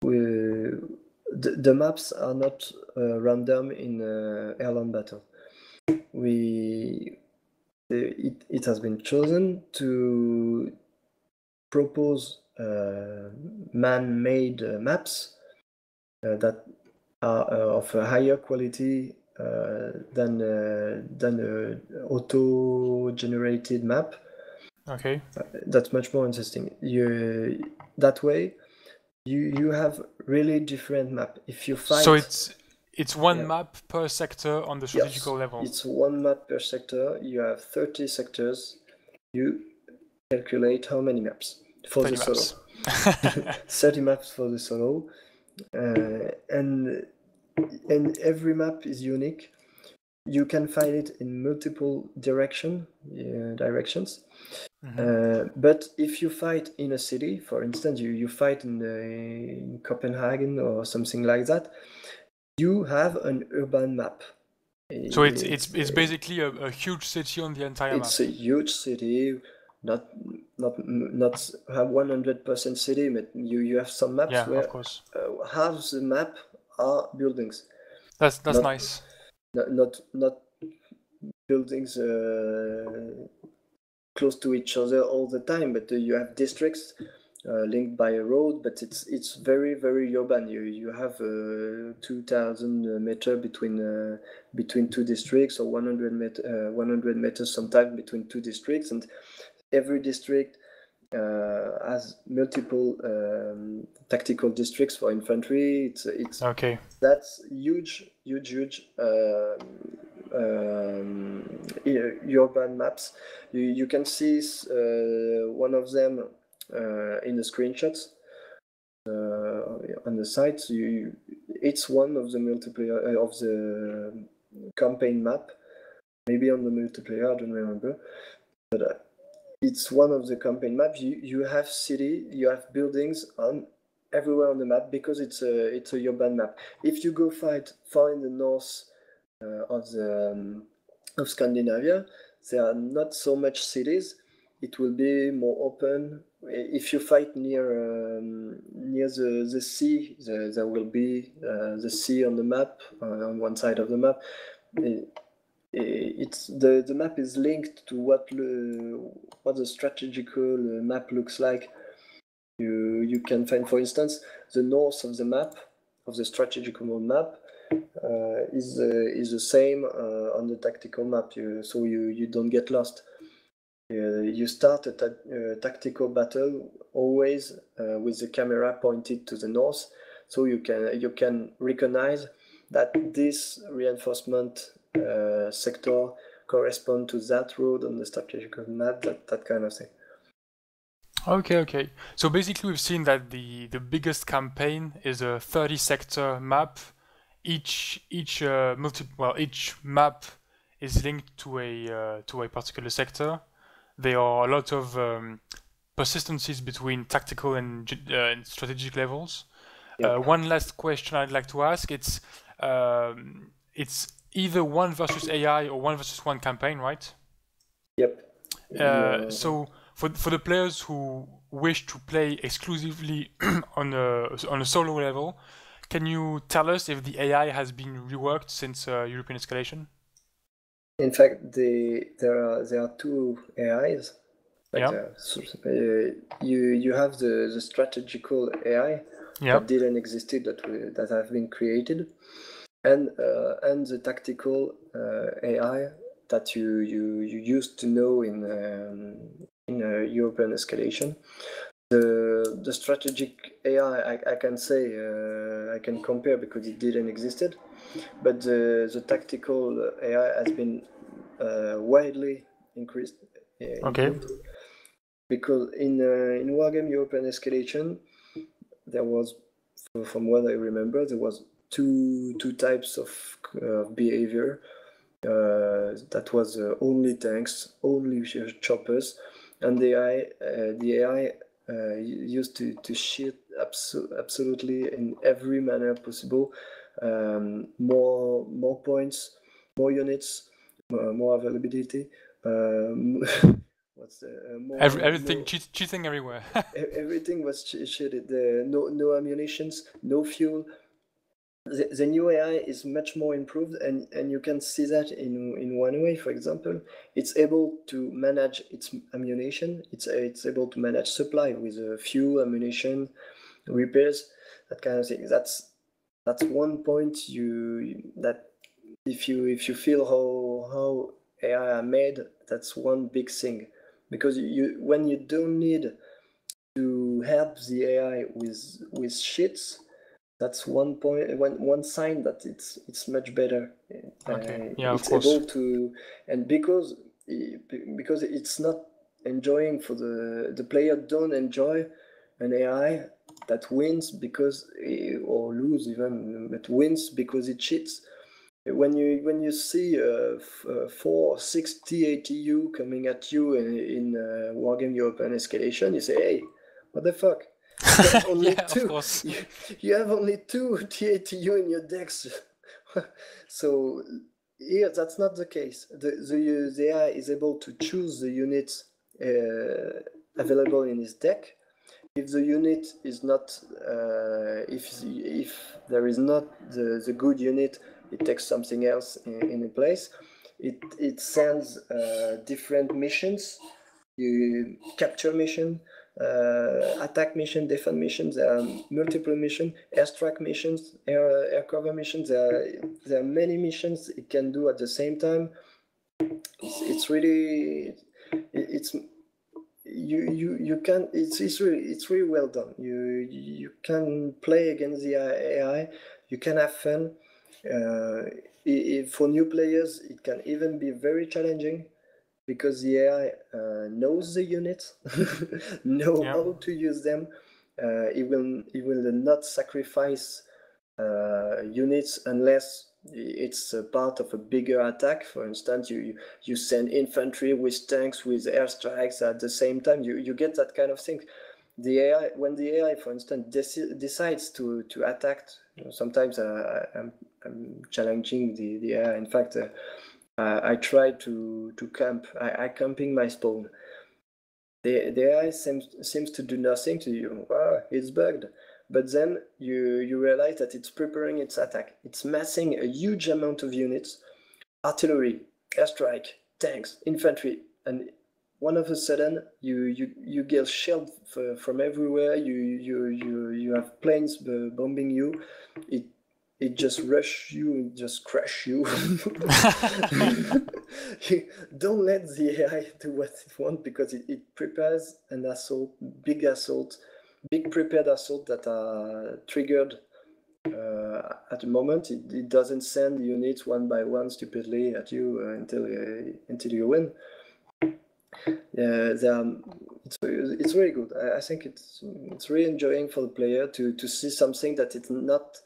Speaker 2: The maps are not random in Airland Battle. It has been chosen to propose man-made maps that are of a higher quality than an auto-generated map.
Speaker 1: Okay.
Speaker 2: That's much more interesting. That way, you have really different map. If you fight,
Speaker 1: So it's one map per sector on the strategical level.
Speaker 2: It's one map per sector. You have 30 sectors. You calculate how many maps for the solo. 30 maps for the solo, and every map is unique. You can find it in multiple directions. But if you fight in a city, for instance, you fight in Copenhagen or something like that, you have an urban map.
Speaker 1: So it's basically a huge city on the entire map.
Speaker 2: It's a huge city, not 100% city, but you have some maps where half the map are buildings.
Speaker 1: That's nice.
Speaker 2: Not buildings close to each other all the time, but you have districts linked by a road, but it's very, very urban. You have 2,000 meters between two districts, or 100 meters sometimes between two districts, and every district has multiple tactical districts for infantry. It's
Speaker 1: okay.
Speaker 2: That's huge urban maps. You can see one of them in the screenshots on the site. It's one of the multiplayer of the campaign map. Maybe on the multiplayer, I don't remember. But it's one of the campaign maps. You have city, you have buildings everywhere on the map because it's a urban map. If you go fight far in the north of Scandinavia, there are not so much cities. It will be more open. If you fight near the sea, there will be the sea on the map on one side of the map. It's the map is linked to what the strategical map looks like. You can find, for instance, the north of the map, of the strategical map, is the same on the tactical map, so you don't get lost. You start a tactical battle always with the camera pointed to the north, so you can recognize that this reinforcement sector correspond to that road on the strategical map, that kind of thing.
Speaker 1: Okay. So basically, we've seen that the biggest campaign is a 30-sector map. Each map is linked to a particular sector. There are a lot of persistencies between tactical and strategic levels. One last question I'd like to ask: it's either 1 versus AI or 1 versus 1 campaign, right?
Speaker 2: Yep.
Speaker 1: So for the players who wish to play exclusively on a solo level, can you tell us if the AI has been reworked since European Escalation?
Speaker 2: In fact, there are 2 AIs. You have the strategical AI that didn't exist, that have been created, and the tactical AI that you used to know in European Escalation. The strategic AI, I can say, I can compare because it didn't exist, but the tactical AI has been widely increased. Improved. Because in Wargame European Escalation, there was, from what I remember, there was two types of behavior. That was only tanks, only choppers, and the AI used to shoot absolutely in every manner possible. More points, more units, more availability.
Speaker 1: Everything cheating everywhere.
Speaker 2: Everything was cheated. No ammunitions, no fuel. The new AI is much more improved, and you can see that in one way. For example, it's able to manage its ammunition. It's able to manage supply with fuel, ammunition, repairs, that kind of thing. That's one point that if you feel how AI are made, that's one big thing, because when you don't need to help the AI with shits, that's one point, one sign that it's much better.
Speaker 1: Okay. Yeah, of
Speaker 2: It's
Speaker 1: course.
Speaker 2: able to, and because it's not enjoying for the player don't enjoy an AI that wins because or lose even, but wins because it cheats. When you see 4 or 6 TATU coming at you in Wargame European Escalation, you say, hey, what the fuck? You have only
Speaker 1: Yeah, of
Speaker 2: two.
Speaker 1: course.
Speaker 2: You have only 2 TATU in your decks. So here, that's not the case. The AI is able to choose the units available in his deck. If the unit is not, if there is not the good unit, it takes something else in place. It sends different missions, you capture mission, attack mission, defend missions. There are multiple missions, airstrike missions, air cover missions. There are many missions it can do at the same time. It's really it's you can it's really well done. You can play against the AI. You can have fun. For new players, it can even be very challenging because the AI knows the units, know how to use them. It will not sacrifice units unless it's a part of a bigger attack. For instance, you send infantry with tanks, with airstrikes at the same time. You get that kind of thing. The AI, when the AI, for instance, decides to attack, sometimes I'm challenging the AI. In fact, I try to camp. I camping my spawn. The AI seems to do nothing to you. It's bugged. But then you realize that it's preparing its attack. It's massing a huge amount of units, artillery, airstrike, tanks, infantry, and one of a sudden you get shelled from everywhere. You have planes bombing you. It just rush you, it just crush you. Don't let the AI do what it wants, because it prepares an assault, big prepared assault that are triggered at the moment. It doesn't send units one by one stupidly at you until you win. It's really good. I think it's really enjoying for the player to see something that it's not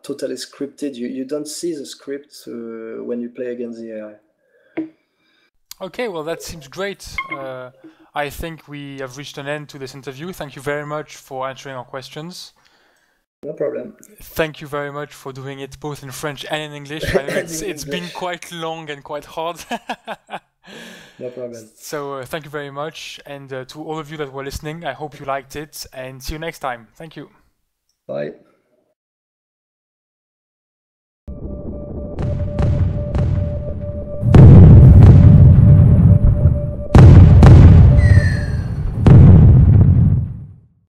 Speaker 2: totally scripted. You don't see the script when you play against the AI.
Speaker 1: Okay, well, that seems great. I think we have reached an end to this interview. Thank you very much for answering our questions.
Speaker 2: No problem.
Speaker 1: Thank you very much for doing it both in French and in English. I know it's been quite long and quite hard.
Speaker 2: No problem.
Speaker 1: So thank you very much. And to all of you that were listening, I hope you liked it, and see you next time. Thank you.
Speaker 2: Bye.